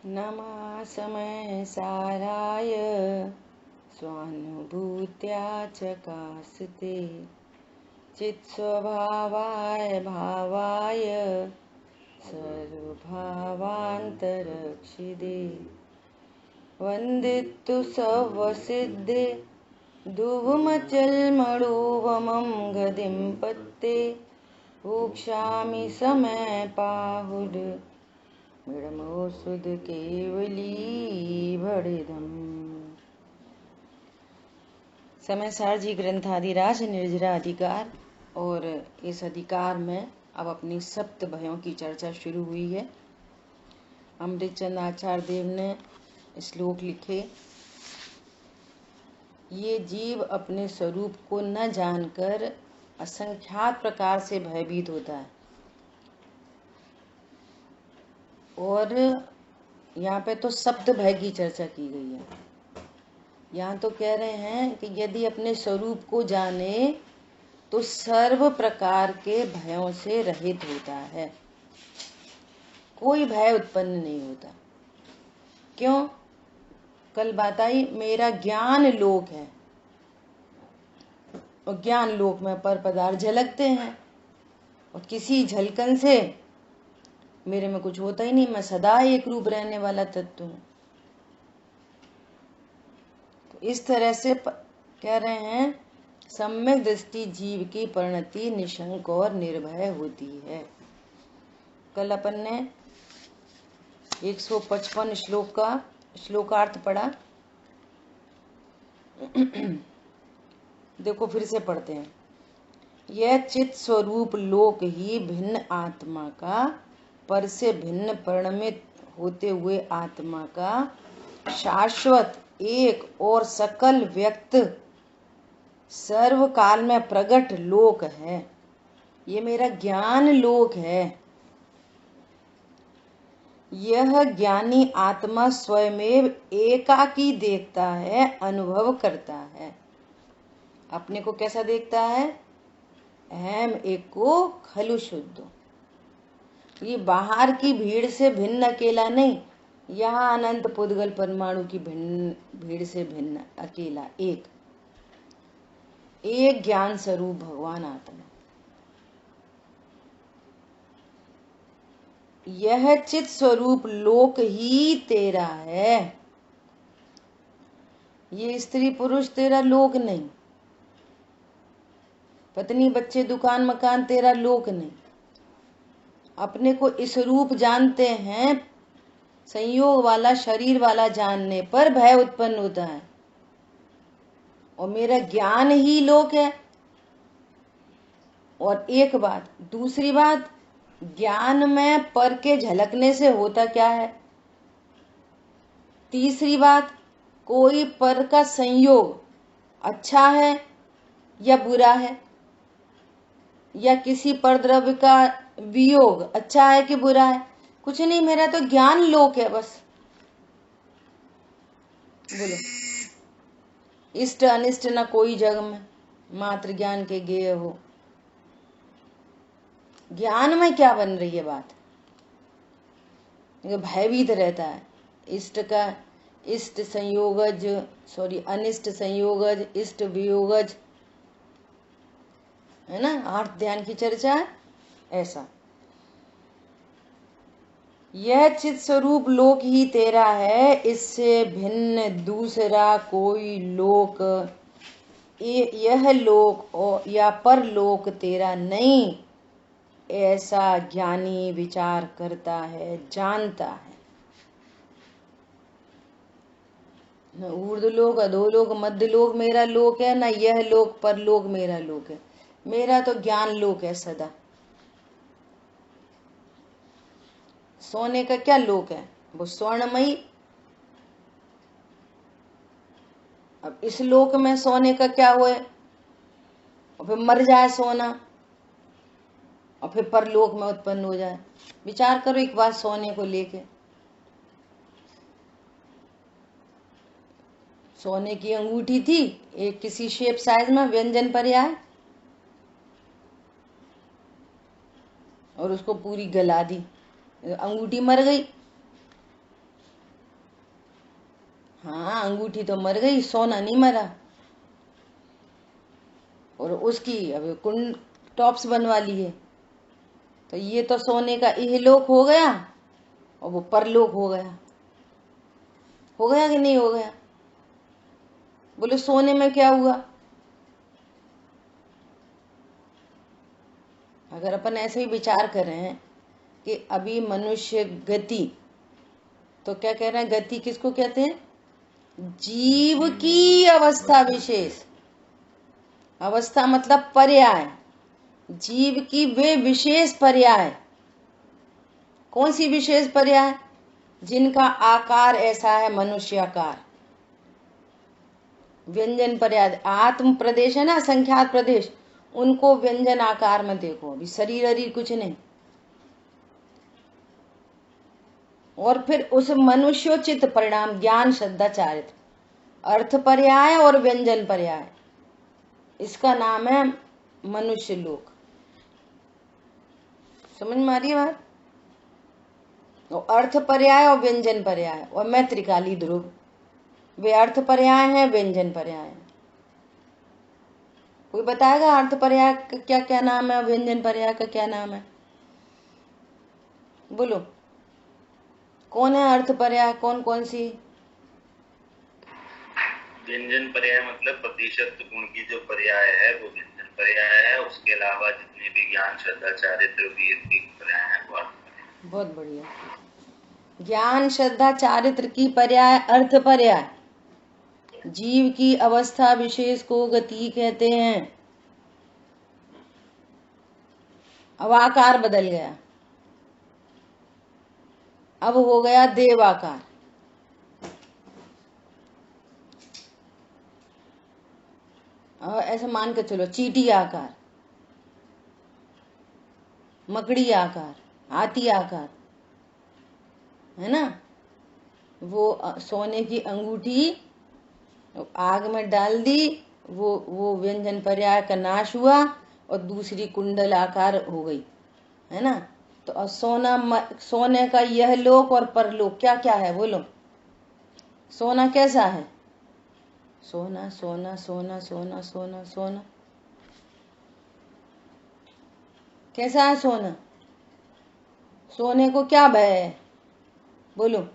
नमा समय साराय स्वानुभूत्या चकास्ते चित्स्वभावाय भावाय सर्वभावान्तरक्षिदे वन्दितु सर्वसिद्धे धुवमचलमणुवमं गतिं पत्ते भूक्ष्यामि समय पाहुड मृडमोसुद केवली भड़िदम। समय सार जी ग्रंथाधिराज निर्जरा अधिकार, और इस अधिकार में अब अपनी सप्त भयों की चर्चा शुरू हुई है। अमृतचंद आचार्य देव ने श्लोक लिखे। ये जीव अपने स्वरूप को न जानकर असंख्यात प्रकार से भयभीत होता है, और यहाँ पे तो सप्त भय की चर्चा की गई है। यहाँ तो कह रहे हैं कि यदि अपने स्वरूप को जाने तो सर्व प्रकार के भयों से रहित होता है, कोई भय उत्पन्न नहीं होता। क्यों? कल बात आई, मेरा ज्ञान लोक है, और ज्ञान लोक में पर पदार्थ झलकते हैं, और किसी झलकन से मेरे में कुछ होता ही नहीं, मैं सदा एक रूप रहने वाला तत्व हूं। तो इस तरह से कह रहे हैं, सम्यक दृष्टि जीव की परिणति निशंक और निर्भय होती है। कल अपन ने 155 श्लोक का श्लोकार्थ पढ़ा। देखो फिर से पढ़ते हैं। यह चित स्वरूप लोक ही भिन्न आत्मा का, पर से भिन्न परिणमित होते हुए आत्मा का शाश्वत एक और सकल व्यक्त सर्व काल में प्रगट लोक है। ये मेरा ज्ञान लोक है। यह ज्ञानी आत्मा स्वयमेव एकाकी देखता है, अनुभव करता है। अपने को कैसा देखता है? अहम एको खलु शुद्धो। ये बाहर की भीड़ से भिन्न अकेला नहीं, यहाँ अनंत पुद्गल परमाणु की भीड़ से भिन्न अकेला एक ज्ञान स्वरूप भगवान आत्मा। यह चित स्वरूप लोक ही तेरा है। ये स्त्री पुरुष तेरा लोक नहीं, पत्नी बच्चे दुकान मकान तेरा लोक नहीं। अपने को इस रूप जानते हैं, संयोग वाला शरीर वाला जानने पर भय उत्पन्न होता है, और मेरा ज्ञान ही लोक है। और एक बात, दूसरी बात, ज्ञान में पर के झलकने से होता क्या है? तीसरी बात, कोई पर का संयोग अच्छा है या बुरा है, या किसी पर द्रव्य का वियोग अच्छा है कि बुरा है? कुछ नहीं, मेरा तो ज्ञान लोक है बस। बोलो, इष्ट अनिष्ट न कोई जग में, मात्र ज्ञान के गेय हो। ज्ञान में क्या बन रही है बात? भयभीत रहता है। इष्ट का इष्ट संयोगज, अनिष्ट संयोगज, इष्ट वियोगज, है ना, आर्थ ध्यान की चर्चा है। ऐसा यह चित स्वरूप लोक ही तेरा है, इससे भिन्न दूसरा कोई लोक, यह लोक और या परलोक तेरा नहीं, ऐसा ज्ञानी विचार करता है, जानता है। न ऊर्ध्व लोक अधोलोक मध्य लोक मेरा लोक है, न यह लोक परलोक मेरा लोक है। मेरा तो ज्ञान लोक है सदा। सोने का क्या लोक है? वो स्वर्णमयी। अब इस लोक में सोने का क्या हुए, और फिर मर जाए सोना, और फिर परलोक में उत्पन्न हो जाए। विचार करो एक बार सोने को लेके। सोने की अंगूठी थी, एक किसी शेप साइज में व्यंजन पर्याय, और उसको पूरी गला दी, अंगूठी मर गई। हाँ, अंगूठी तो मर गई, सोना नहीं मरा। और उसकी अब कुंड टॉप्स बनवा लिए, तो ये तो सोने का इहलोक हो गया और वो परलोक हो गया। हो गया कि नहीं हो गया? बोले सोने में क्या हुआ? अगर अपन ऐसे ही विचार करें कि अभी मनुष्य गति, तो क्या कह रहे हैं? गति किसको कहते हैं? जीव की अवस्था विशेष। अवस्था मतलब पर्याय, जीव की वे विशेष पर्याय। कौन सी विशेष पर्याय? जिनका आकार ऐसा है मनुष्याकार। व्यंजन पर्याय, आत्म प्रदेश है ना, संख्यात प्रदेश, उनको व्यंजन आकार में देखो। अभी शरीर अरीर कुछ नहीं। और फिर उस मनुष्योचित परिणाम ज्ञान श्रद्धा चारित्र, अर्थ पर्याय और व्यंजन पर्याय, इसका नाम है मनुष्य लोक। समझ में आ रही है बात? और अर्थ पर्याय और व्यंजन पर्याय, और मैं त्रिकाली ध्रुव, वे अर्थ पर्याय हैं, व्यंजन पर्याय हैं। कोई बताएगा अर्थ पर्याय का क्या क्या नाम है, व्यंजन पर्याय का क्या नाम है? बोलो, कौन है अर्थ पर्याय? कौन कौन सी? व्यंजन पर्याय मतलब प्रतिशत गुण की जो पर्याय है वो व्यंजन पर्याय है। उसके अलावा जितने भी ज्ञान श्रद्धा चारित्र वीर की पर्याय है वो अर्थ पर्याय। बहुत बढ़िया। ज्ञान श्रद्धा चारित्र की पर्याय अर्थ पर्याय। जीव की अवस्था विशेष को गति कहते हैं। अब आकार बदल गया, अब हो गया देवाकार। और ऐसे मान के चलो, चीटी आकार, मकड़ी आकार, हाथी आकार, है ना? वो सोने की अंगूठी आग में डाल दी, वो व्यंजन पर्याय का नाश हुआ और दूसरी कुंडल आकार हो गई, है ना? तो अब सोने का यह लोक और परलोक क्या क्या है? बोलो, सोना कैसा है? सोना सोना सोना सोना सोना सोना, कैसा है सोना? सोने को क्या भय है? बोलो।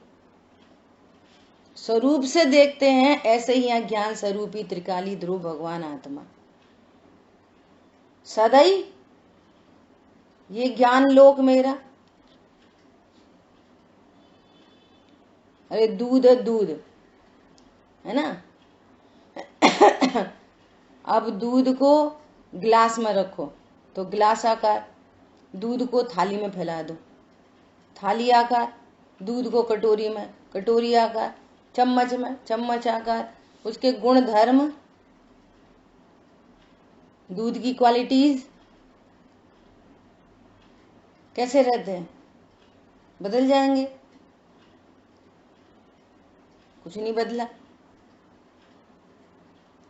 स्वरूप से देखते हैं, ऐसे ही यहाँ ज्ञान स्वरूपी त्रिकाली ध्रुव भगवान आत्मा सदैव ये ज्ञान लोक मेरा। अरे दूध है, दूध है ना? अब दूध को गिलास में रखो तो गिलास आकार, दूध को थाली में फैला दो, थाली आकार, दूध को कटोरी में, कटोरी आकार, चम्मच में, चम्मच आकार। उसके गुण धर्म, दूध की क्वालिटीज कैसे रहते हैं? बदल जाएंगे? कुछ नहीं बदला।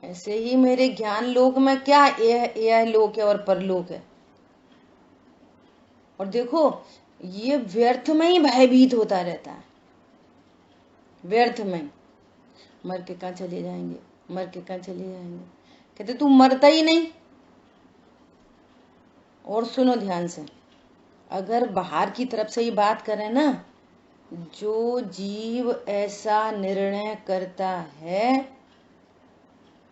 ऐसे ही मेरे ज्ञान लोक में क्या यह लोक है और परलोक है। और देखो, ये व्यर्थ में ही भयभीत होता रहता है, व्यर्थ में। मर के कहाँ चले जाएंगे, मर के कहाँ चले जाएंगे, कहते तू मरता ही नहीं। और सुनो ध्यान से, अगर बाहर की तरफ से ही बात करें ना, जो जीव ऐसा निर्णय करता है,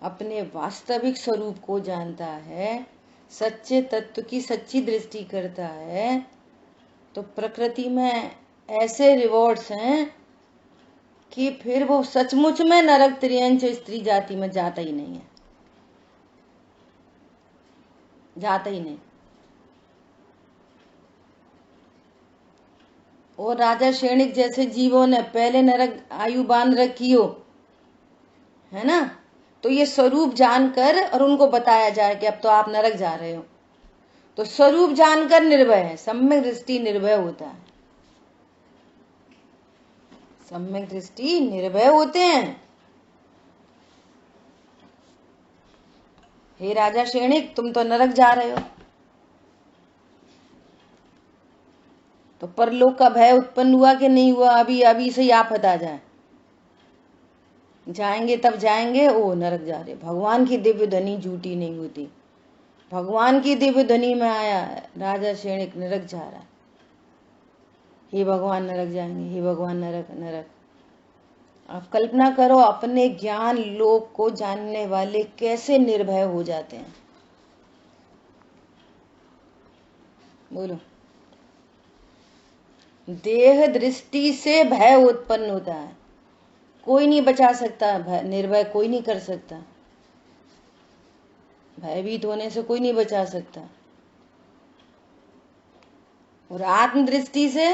अपने वास्तविक स्वरूप को जानता है, सच्चे तत्व की सच्ची दृष्टि करता है, तो प्रकृति में ऐसे रिवॉर्ड्स हैं कि फिर वो सचमुच में नरक त्रियंच स्त्री जाति में जाता ही नहीं है, जाता ही नहीं। और राजा श्रेणिक जैसे जीवों ने पहले नरक आयु बांध रखी हो, है ना, तो ये स्वरूप जानकर और उनको बताया जाए कि अब तो आप नरक जा रहे हो, तो स्वरूप जानकर निर्भय है। सम्यक दृष्टि निर्भय होता है, सम्यक दृष्टि निर्भय होते हैं। हे राजा श्रेणिक, तुम तो नरक जा रहे हो, तो परलोक का भय उत्पन्न हुआ कि नहीं हुआ? अभी अभी से ही आफत आ जाए, जाएंगे तब जाएंगे, ओ नरक जा रहे। भगवान की दिव्य ध्वनि झूठी नहीं होती। भगवान की दिव्य ध्वनि में आया है राजा सैनिक नरक जा रहा है, हे भगवान नरक जाएंगे, हे भगवान नरक नरक। आप कल्पना करो अपने ज्ञान लोक को जानने वाले कैसे निर्भय हो जाते हैं। बोलो, देह दृष्टि से भय उत्पन्न होता है, कोई नहीं बचा सकता, निर्भय कोई नहीं कर सकता, भयभीत होने से कोई नहीं बचा सकता। और आत्मदृष्टि से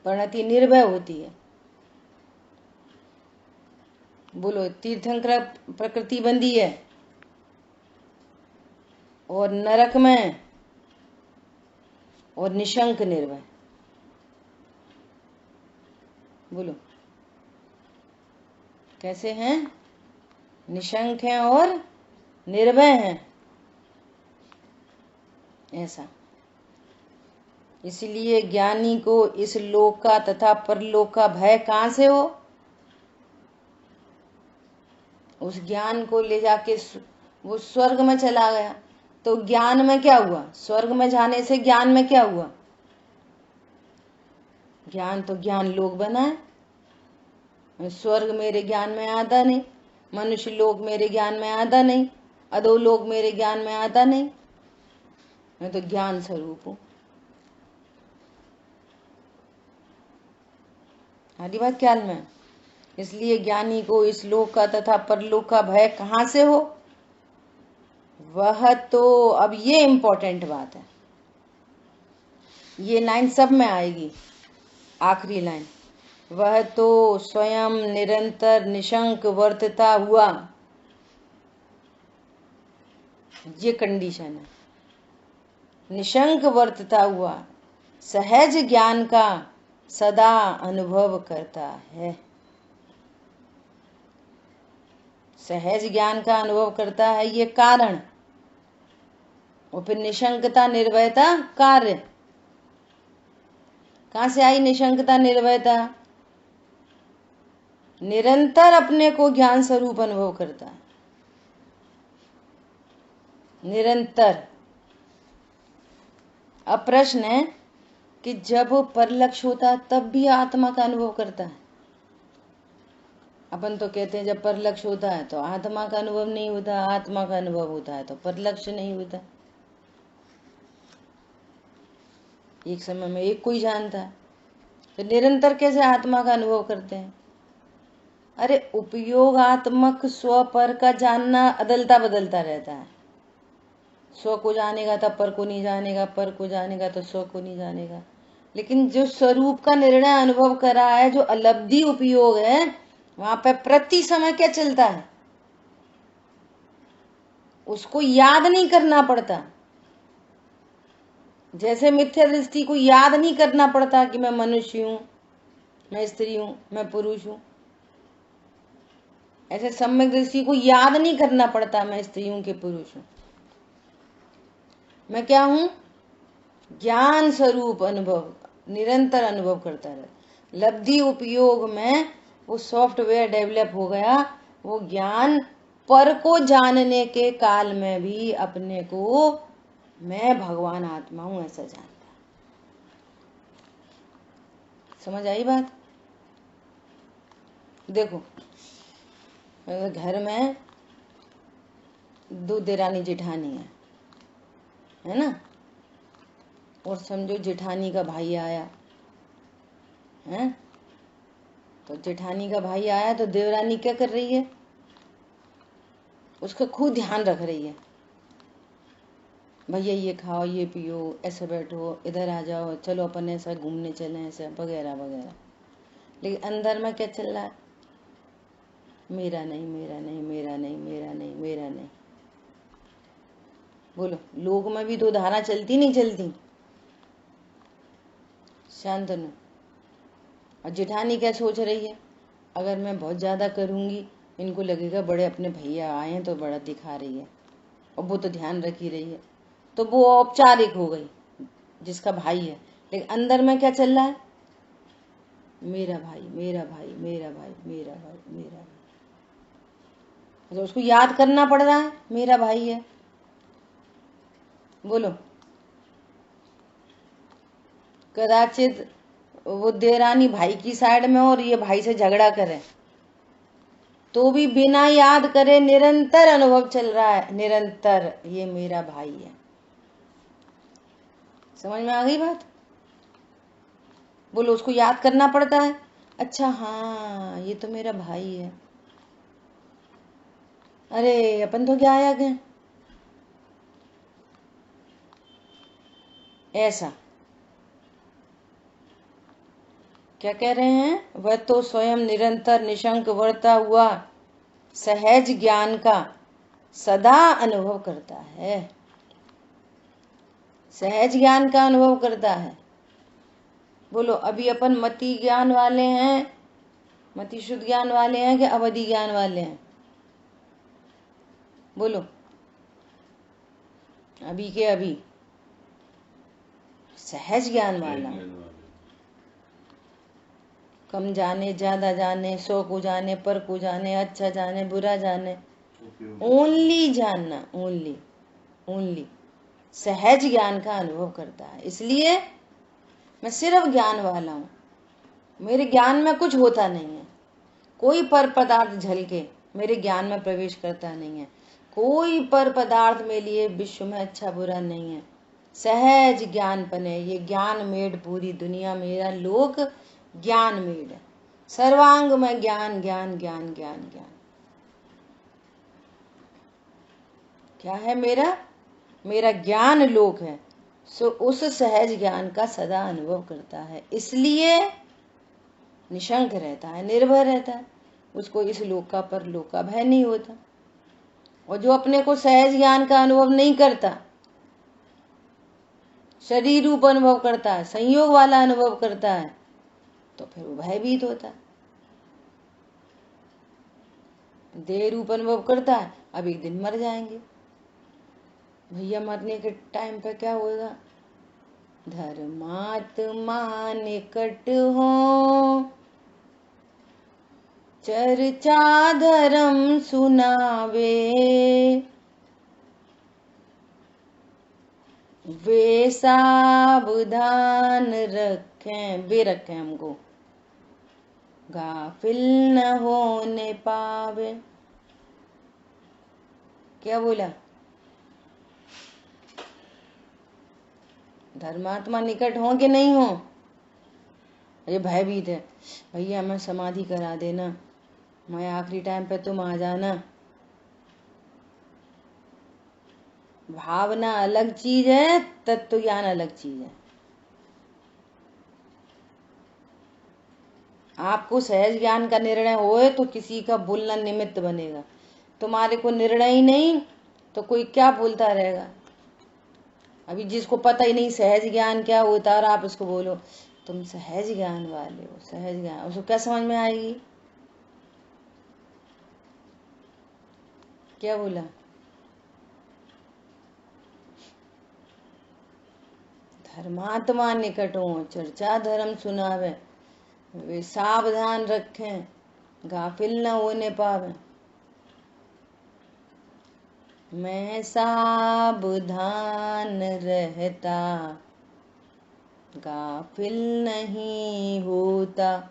परिणति निर्भय होती है। बोलो, तीर्थंकर प्रकृति बंदी है और नरक में, और निशंक निर्भय। बोलो कैसे हैं? निशंक हैं और निर्भय हैं, ऐसा। इसलिए ज्ञानी को इस लोक का तथा परलोक का भय कहां से हो? उस ज्ञान को ले जाके वो स्वर्ग में चला गया, तो ज्ञान में क्या हुआ? स्वर्ग में जाने से ज्ञान में क्या हुआ? ज्ञान तो ज्ञान लोक बना है। स्वर्ग मेरे ज्ञान में आता नहीं, मनुष्य लोक मेरे ज्ञान में आता नहीं, अधोलोक मेरे ज्ञान में आता नहीं। मैं तो ज्ञान स्वरूप हूं। हरी बात ख्याल में। इसलिए ज्ञानी को इस लोक का तथा परलोक का भय कहां से हो? वह तो, अब ये इंपॉर्टेंट बात है, ये लाइन सब में आएगी, आखिरी लाइन। वह तो स्वयं निरंतर निशंक वर्तता हुआ, ये कंडीशन है, निशंक वर्तता हुआ सहज ज्ञान का सदा अनुभव करता है। सहज ज्ञान का अनुभव करता है, ये कारण। और फिर निशंकता निर्भयता कार्य। कहां से आई निशंकता निर्भयता? निरंतर अपने को ज्ञान स्वरूप अनुभव करता है, निरंतर। अब प्रश्न है कि जब परलक्ष्य होता है तब भी आत्मा का अनुभव करता है। अपन तो कहते हैं जब परलक्ष्य होता है तो आत्मा का अनुभव नहीं होता, आत्मा का अनुभव होता है तो परलक्ष्य नहीं होता। एक समय में एक कोई जानता है, तो निरंतर कैसे आत्मा का अनुभव करते हैं? अरे उपयोगात्मक स्व पर का जानना अदलता बदलता रहता है। स्व को जानेगा तब पर को नहीं जानेगा, पर को जानेगा तो स्व को नहीं जानेगा। लेकिन जो स्वरूप का निर्णय अनुभव करा है, जो अलब्धि उपयोग है, वहां पे प्रति समय क्या चलता है उसको याद नहीं करना पड़ता। जैसे मिथ्या दृष्टि को याद नहीं करना पड़ता कि मैं मनुष्य हूं, मैं स्त्री हूं, मैं पुरुष हूं, ऐसे सम्यक दृष्टि को याद नहीं करना पड़ता मैं स्त्री हूं कि पुरुष हूं। मैं क्या हूं? ज्ञान स्वरूप अनुभव, निरंतर अनुभव करता रहे। लब्धि उपयोग में वो सॉफ्टवेयर डेवलप हो गया, वो ज्ञान पर को जानने के काल में भी अपने को मैं भगवान आत्मा हूं ऐसा जानता। समझ आई बात? देखो, घर में दो देरानी जेठानी है ना, और समझो जेठानी का भाई आया है, तो जेठानी का भाई आया तो देवरानी क्या कर रही है? उसका खूब ध्यान रख रही है, भैया ये खाओ, ये पियो, ऐसे बैठो, इधर आ जाओ, चलो अपन ऐसा घूमने चले, ऐसा वगैरह वगैरह। लेकिन अंदर में क्या चल रहा है? मेरा नहीं, मेरा नहीं, मेरा नहीं, मेरा नहीं, मेरा नहीं। बोलो, लोग में भी दो धारा चलती नहीं चलती? शांतनु। और जेठानी क्या सोच रही है? अगर मैं बहुत ज्यादा करूंगी इनको लगेगा बड़े अपने भैया आए हैं तो बड़ा दिखा रही है, और वो तो ध्यान रख ही रही है, तो वो औपचारिक हो गई जिसका भाई है। लेकिन अंदर में क्या चल रहा है? मेरा भाई, मेरा भाई, मेरा भाई, मेरा भाई, मेरा भाई। तो उसको याद करना पड़ रहा है, मेरा भाई है। बोलो, कदाचित वो देरानी भाई की साइड में और ये भाई से झगड़ा करे, तो भी बिना याद करे निरंतर अनुभव चल रहा है, निरंतर ये मेरा भाई है। समझ में आ गई बात? बोलो, उसको याद करना पड़ता है। अच्छा हाँ, ये तो मेरा भाई है। अरे अपन तो क्या आया गए, ऐसा क्या कह रहे हैं? वह तो स्वयं निरंतर निशंक वर्ता हुआ सहज ज्ञान का सदा अनुभव करता है, सहज ज्ञान का अनुभव करता है। बोलो, अभी अपन मति ज्ञान वाले हैं, मति शुद्ध ज्ञान वाले हैं कि अवधि ज्ञान वाले हैं? बोलो, अभी के अभी सहज ज्ञान वाला। कम जाने, ज्यादा जाने, सौ को जाने, पर को जाने, अच्छा जाने, बुरा जाने, ओनली जानना, ओनली ओनली सहज ज्ञान का अनुभव करता है। इसलिए मैं सिर्फ ज्ञान वाला हूं, मेरे ज्ञान में कुछ होता नहीं है, कोई पर पदार्थ झलके मेरे ज्ञान में प्रवेश करता नहीं है, कोई पर पदार्थ मेरे लिए विश्व में अच्छा बुरा नहीं है। सहज ज्ञानपन है, ये ज्ञान मेड पूरी दुनिया, मेरा लोक ज्ञान मेड है, सर्वांग में ज्ञान ज्ञान ज्ञान ज्ञान ज्ञान। क्या है मेरा? मेरा ज्ञान लोक है। सो उस सहज ज्ञान का सदा अनुभव करता है, इसलिए निशंक रहता है, निर्भय रहता है, उसको इस लोक का पर लोक का भय नहीं होता। और जो अपने को सहज ज्ञान का अनुभव नहीं करता, शरीर रूप अनुभव करता है, संयोग वाला अनुभव करता है, तो फिर वो भयभीत होता है। देह रूप अनुभव करता है, अब एक दिन मर जाएंगे भैया, मरने के टाइम पे क्या होगा? धर्मात्मा निकट हो, चर्चा धर्म सुनावे, वे सावधान रखें, वे रखें हमको, गाफिल न होने पावे। क्या बोला? धर्मात्मा निकट हो कि नहीं हो? अरे भयभीत है, भैया मैं समाधि करा देना, मैं आखिरी टाइम पे तुम आ जाना। भावना अलग चीज है, तत्व ज्ञान अलग चीज है। आपको सहज ज्ञान का निर्णय होए तो किसी का बोलना निमित्त बनेगा, तुम्हारे को निर्णय ही नहीं तो कोई क्या बोलता रहेगा। अभी जिसको पता ही नहीं सहज ज्ञान क्या होता है और आप उसको बोलो तुम सहज ज्ञान वाले हो, सहज ज्ञान, उसको क्या समझ में आएगी? क्या बोला? धर्मात्मा निकट हो, चर्चा धर्म सुनावे, वे सावधान रखें, गाफिल न होने पावे। मैं सावधान रहता, गाफिल नहीं होता।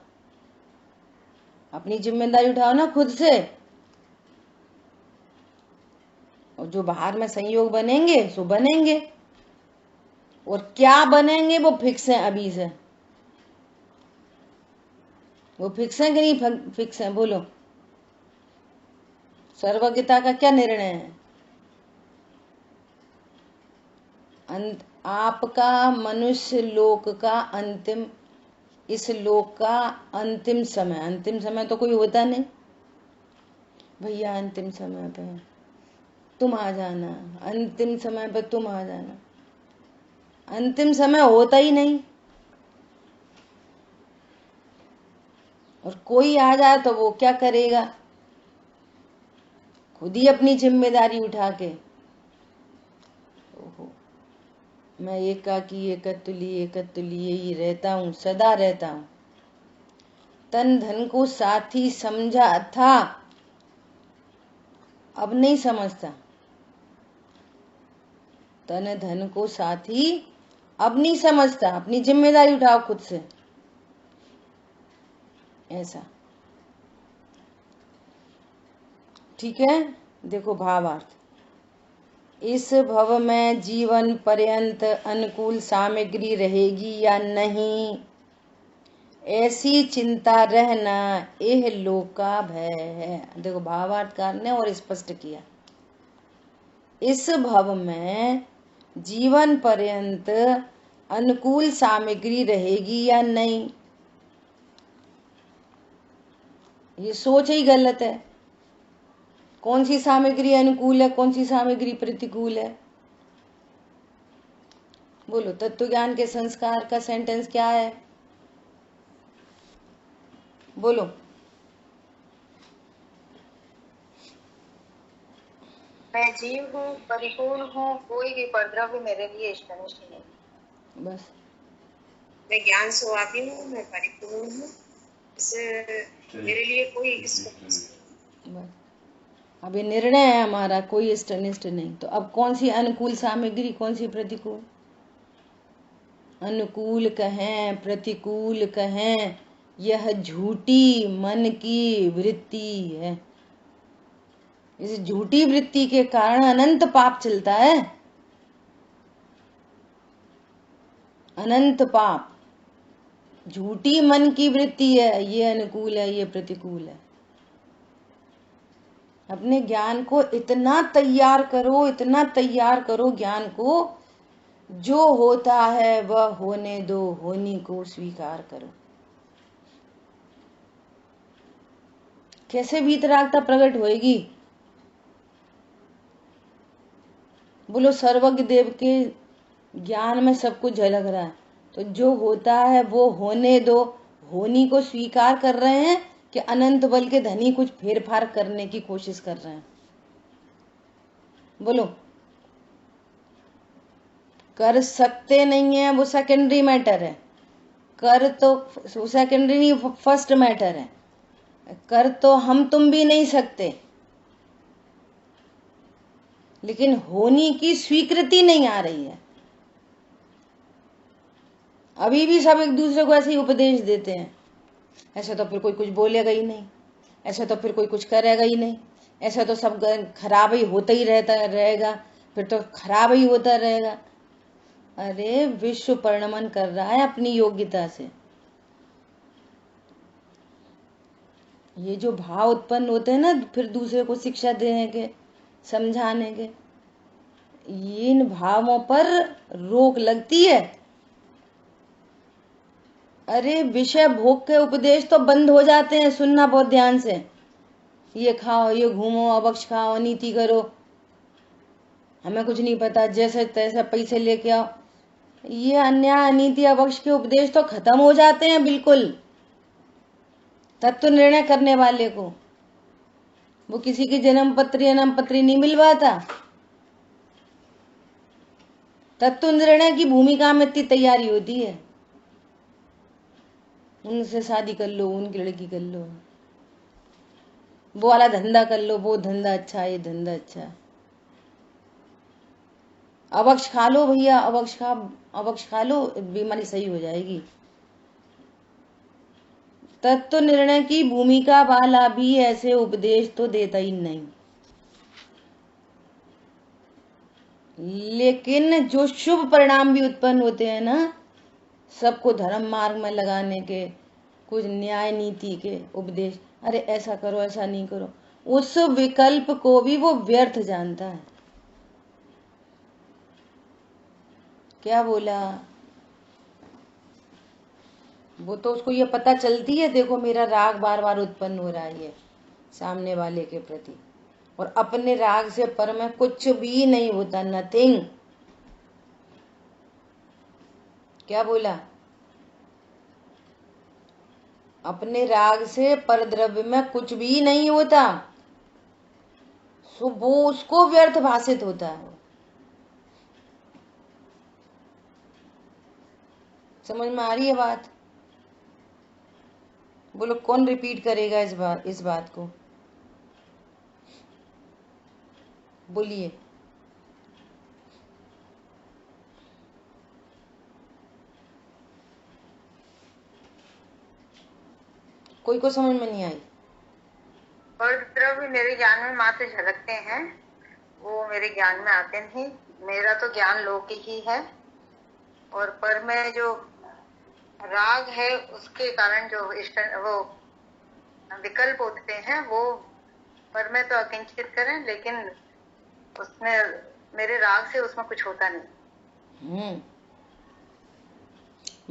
अपनी जिम्मेदारी उठाओ ना खुद से, और जो बाहर में संयोग बनेंगे सो बनेंगे, और क्या बनेंगे वो फिक्स है अभी से। वो फिक्स है कि नहीं फिक्स है? बोलो, सर्वज्ञता का क्या निर्णय है? आपका मनुष्य लोक का अंतिम, इस लोक का अंतिम समय, अंतिम समय तो कोई होता नहीं भैया, अंतिम समय पे तुम आ जाना, अंतिम समय पे तुम आ जाना, अंतिम समय होता ही नहीं। और कोई आ जाए तो वो क्या करेगा? खुद ही अपनी जिम्मेदारी उठा के, ओहो मैं एकाकी एकत्तुली एकत्तुली यही रहता हूँ, सदा रहता हूँ, तन धन को साथी समझा था, अब नहीं समझता। तन धन को साथी अब नहीं समझता, अपनी जिम्मेदारी उठाओ खुद से, ऐसा। ठीक है, देखो भावार्थ। इस भव में जीवन पर्यंत अनुकूल सामग्री रहेगी या नहीं, ऐसी चिंता रहना यह लोक का भय है। देखो भावार्थकार ने और स्पष्ट किया, इस भव में जीवन पर्यंत अनुकूल सामग्री रहेगी या नहीं, ये सोच ही गलत है। कौन सी सामग्री अनुकूल है, कौन सी सामग्री प्रतिकूल है? बोलो, तत्व ज्ञान के संस्कार का सेंटेंस क्या है? बोलो। मैं जीव हूँ, परिपूर्ण हूँ, कोई भी परद्रव्य मेरे लिए इष्टनिष्ट नहीं। बस। मैं ज्ञान स्वभावी हूँ, मैं परिपूर्ण हूँ, मेरे लिए कोई इष्ट नहीं। बस, अब ये निर्णय है हमारा, कोई इष्टनिष्ट नहीं। तो अब कौन सी अनुकूल सामग्री, कौन सी प्रतिकूल? अनुकूल कहें प्रतिकूल कहें, यह झूठी मन की वृत्ति है। इस झूठी वृत्ति के कारण अनंत पाप चलता है, अनंत पाप। झूठी मन की वृत्ति है, ये अनुकूल है, ये प्रतिकूल है। अपने ज्ञान को इतना तैयार करो, इतना तैयार करो ज्ञान को, जो होता है वह होने दो, होनी को स्वीकार करो। कैसे वीतरागता प्रकट होएगी? बोलो, सर्वज्ञ देव के ज्ञान में सब कुछ झलक रहा है, तो जो होता है वो होने दो, होनी को स्वीकार कर रहे हैं कि अनंत बल के धनी कुछ फेरफार करने की कोशिश कर रहे हैं? बोलो। कर सकते नहीं है वो सेकेंडरी मैटर है, कर तो सेकेंडरी नहीं, फर्स्ट मैटर है। कर तो हम तुम भी नहीं सकते, लेकिन होनी की स्वीकृति नहीं आ रही है। अभी भी सब एक दूसरे को ऐसे ही उपदेश देते हैं, ऐसे तो फिर कोई कुछ बोलेगा ही नहीं, ऐसे तो फिर कोई कुछ करेगा ही नहीं, ऐसे तो सब खराब ही होता ही रहेगा, फिर तो खराब ही होता रहेगा। अरे विश्व परिणमन कर रहा है अपनी योग्यता से। ये जो भाव उत्पन्न होते हैं ना फिर दूसरे को शिक्षा देने के, समझाने के, इन भावों पर रोक लगती है। अरे विषय भोग के उपदेश तो बंद हो जाते हैं, सुनना बहुत ध्यान से। ये खाओ, ये घूमो, अभक्ष खाओ, नीति करो, हमें कुछ नहीं पता, जैसे तैसे पैसे लेके आओ, ये अन्याय अनीति अभक्ष के उपदेश तो खत्म हो जाते हैं बिल्कुल। तत्व निर्णय करने वाले को वो किसी की जन्म पत्री नहीं मिलवाता। तत्व निर्णय की भूमिका में इतनी तैयारी होती है, उनसे शादी कर लो, उनकी लड़की कर लो, वो वाला धंधा कर लो, वो धंधा अच्छा, ये धंधा अच्छा। अभक्ष खा लो भैया, अभक्ष खा लो, बीमारी सही हो जाएगी। तत्व निर्णय की भूमिका वाला भी ऐसे उपदेश तो देता ही नहीं। लेकिन जो शुभ परिणाम भी उत्पन्न होते हैं ना, सबको धर्म मार्ग में लगाने के, कुछ न्याय नीति के उपदेश, अरे ऐसा करो, ऐसा नहीं करो, उस विकल्प को भी वो व्यर्थ जानता है। क्या बोला? वो तो उसको ये पता चलती है, देखो मेरा राग बार बार उत्पन्न हो रहा है ये सामने वाले के प्रति, और अपने राग से पर में कुछ भी नहीं होता, नथिंग। क्या बोला? अपने राग से परद्रव्य में कुछ भी नहीं होता, सो वो उसको व्यर्थ भाषित होता है। समझ में आ रही है बात? बोलो कौन रिपीट करेगा इस बात को? बोलिए। कोई को समझ में नहीं आई? और द्रव्य मेरे ज्ञान में मात्र झलकते हैं, वो मेरे ज्ञान में आते नहीं। मेरा तो ज्ञान लौकिक ही है, और पर में जो राग है उसके कारण जो वो विकल्प होते हैं वो पर में तो अकिंचित करें, लेकिन उसमें मेरे राग से उसमें कुछ होता नहीं।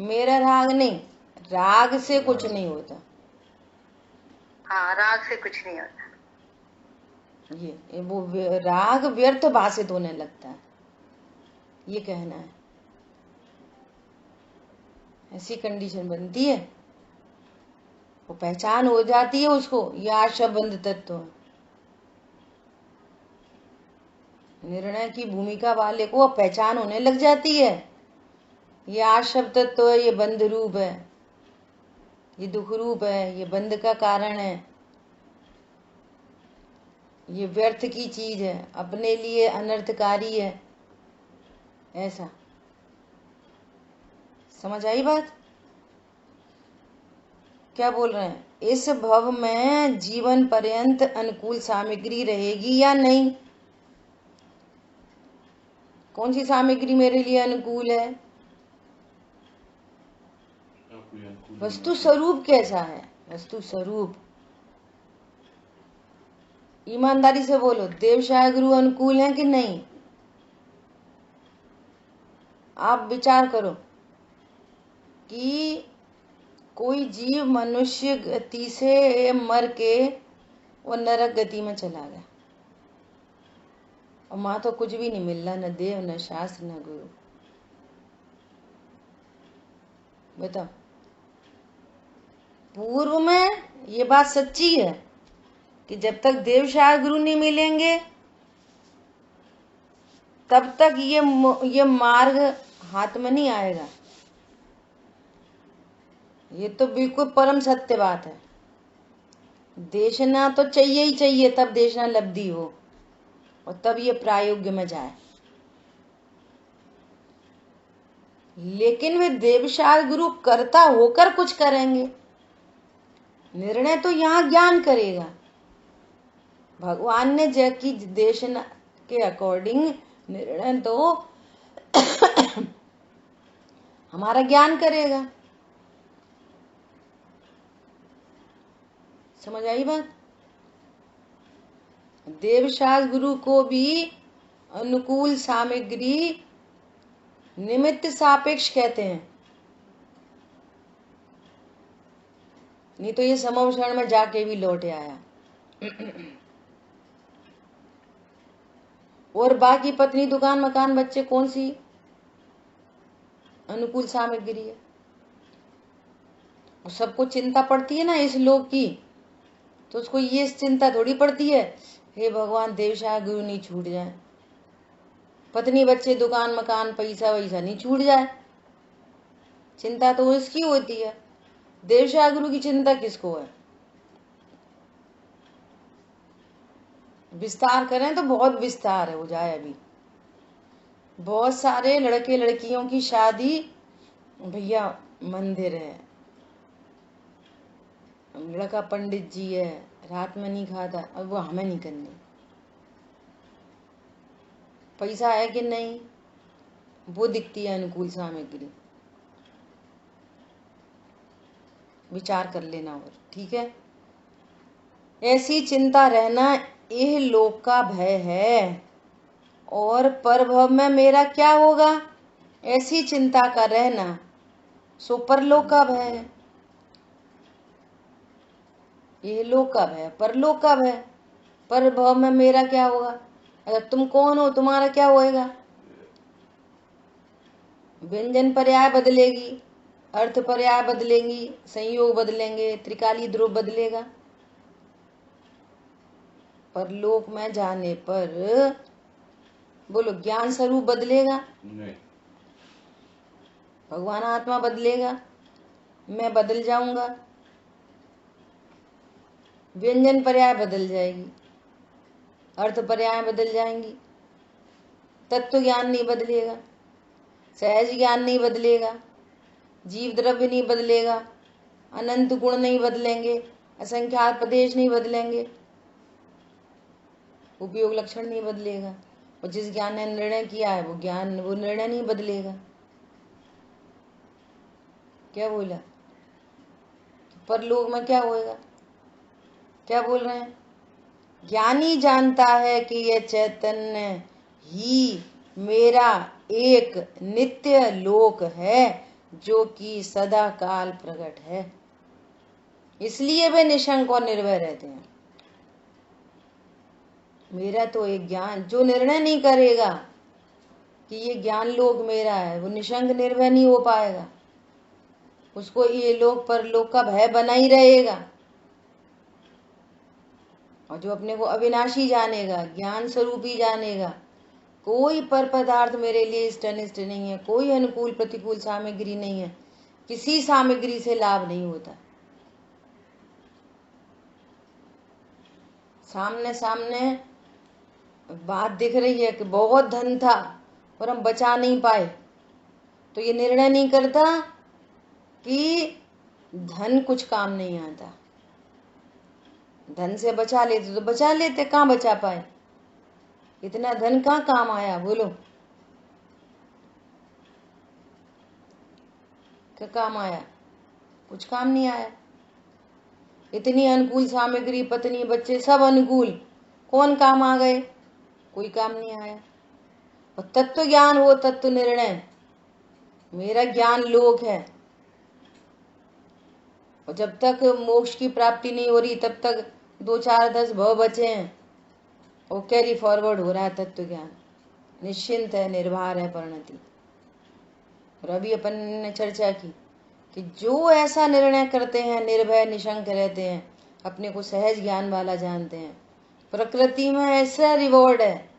मेरा राग नहीं, राग से कुछ नहीं होता। हाँ, राग से कुछ नहीं होता। ये वो राग व्यर्थ भाषित होने लगता है, ये कहना है। ऐसी कंडीशन बनती है, वो पहचान हो जाती है उसको, ये आशाबंध तत्व है। निर्णय की भूमिका वाले को पहचान होने लग जाती है, ये आशब तत्व है, ये बंध रूप है, ये दुख रूप है, ये बंध का कारण है, ये व्यर्थ की चीज है, अपने लिए अनर्थकारी है। ऐसा समझ आई बात? क्या बोल रहे हैं? इस भव में जीवन पर्यंत अनुकूल सामग्री रहेगी या नहीं? कौन सी सामग्री मेरे लिए अनुकूल है? वस्तु स्वरूप कैसा है? वस्तु स्वरूप ईमानदारी से बोलो, देवशाह गुरु अनुकूल है कि नहीं? आप विचार करो कि कोई जीव मनुष्य गति से मर के वो नरक गति में चला गया, और माँ तो कुछ भी नहीं मिल रहा, न देव न शास्त्र न गुरु। बताओ, पूर्व में ये बात सच्ची है कि जब तक देवशाह गुरु नहीं मिलेंगे तब तक ये मार्ग हाथ में नहीं आएगा। ये तो बिल्कुल परम सत्य बात है। देशना तो चाहिए ही चाहिए, तब देशना लब्धि हो और तब ये प्रायोग्य में जाए। लेकिन वे देवशाह गुरु कर्ता होकर कुछ करेंगे, निर्णय तो यहाँ ज्ञान करेगा। भगवान ने जबकि देशना के अकॉर्डिंग निर्णय तो हमारा ज्ञान करेगा। समझ आई बात? देवशाह गुरु को भी अनुकूल सामग्री निमित्त सापेक्ष कहते हैं, नहीं तो ये समवक्षण में जाके भी लौटे आया। और बाकी पत्नी दुकान मकान बच्चे कौन सी अनुकूल सामग्री है? और सबको चिंता पड़ती है ना इस लोक की, तो उसको ये चिंता थोड़ी पड़ती है हे भगवान देवशाह गुरु नहीं छूट जाए, पत्नी बच्चे दुकान मकान पैसा वैसा नहीं छूट जाए। चिंता तो इसकी होती है, देवशाह गुरु की चिंता किसको है? विस्तार करें तो बहुत विस्तार हो जाए। अभी बहुत सारे लड़के लड़कियों की शादी भैया मंदिर है, लड़का पंडित जी है, रात में नहीं खाता, अब वो हमें नहीं करनी। पैसा है कि नहीं वो दिखती है अनुकूल सामग्री। विचार कर लेना। और ठीक है, ऐसी चिंता रहना यह लोक का भय है, और परभव में मेरा क्या होगा? ऐसी चिंता का रहना सो परलोक का भय है। यह लोक का भय, परलोक का भय। परभव में मेरा क्या होगा? अगर तुम कौन हो, तुम्हारा क्या होएगा? व्यंजन पर्याय बदलेगी, अर्थ पर्याय बदलेंगी, संयोग बदलेंगे, त्रिकाली ध्रुव बदलेगा। परलोक में जाने पर बोलो ज्ञान स्वरूप बदलेगा नहीं, भगवान आत्मा बदलेगा, मैं बदल जाऊंगा। व्यंजन पर्याय बदल जाएगी, अर्थ पर्याय बदल जाएंगी, तत्व ज्ञान नहीं बदलेगा, सहज ज्ञान नहीं बदलेगा, जीव द्रव्य नहीं बदलेगा, अनंत गुण नहीं बदलेंगे, असंख्यात प्रदेश नहीं बदलेंगे, उपयोग लक्षण नहीं बदलेगा, और जिस ज्ञान ने निर्णय किया है वो ज्ञान, वो निर्णय नहीं बदलेगा। क्या बोला? परलोक में क्या होएगा? क्या बोल रहे हैं? ज्ञानी जानता है कि यह चैतन्य ही मेरा एक नित्य लोक है जो कि सदा काल प्रकट है, इसलिए वे निशंक और निर्भय रहते हैं। मेरा तो एक ज्ञान, जो निर्णय नहीं करेगा कि ये ज्ञान लोक मेरा है, वो निशंक निर्भय नहीं हो पाएगा, उसको ये लोक परलोक का भय बना ही रहेगा। और जो अपने को अविनाशी जानेगा, ज्ञान स्वरूप ही जानेगा, कोई पर पदार्थ मेरे लिए इष्ट अनिष्ट नहीं है, कोई अनुकूल प्रतिकूल सामग्री नहीं है, किसी सामग्री से लाभ नहीं होता। सामने सामने बात दिख रही है कि बहुत धन था और हम बचा नहीं पाए, तो ये निर्णय नहीं करता कि धन कुछ काम नहीं आता। धन से बचा लेते तो बचा लेते, कहाँ बचा पाए? इतना धन कहाँ काम आया? बोलो, क्या काम आया? कुछ काम नहीं आया। इतनी अनुकूल सामग्री, पत्नी बच्चे सब अनुकूल, कौन काम आ गए? कोई काम नहीं आया। और तत्व ज्ञान हो, तत्व निर्णय, मेरा ज्ञान लोक है, और जब तक मोक्ष की प्राप्ति नहीं हो रही तब तक 2 4 10 भव बचे हैं, और कैरी फॉरवर्ड हो रहा है तत्व ज्ञान, निश्चिंत है, निर्भर है परिणति। और अभी अपन ने चर्चा की कि जो ऐसा निर्णय करते हैं, निर्भय निशंक रहते हैं, अपने को सहज ज्ञान वाला जानते हैं, प्रकृति में ऐसा रिवॉर्ड है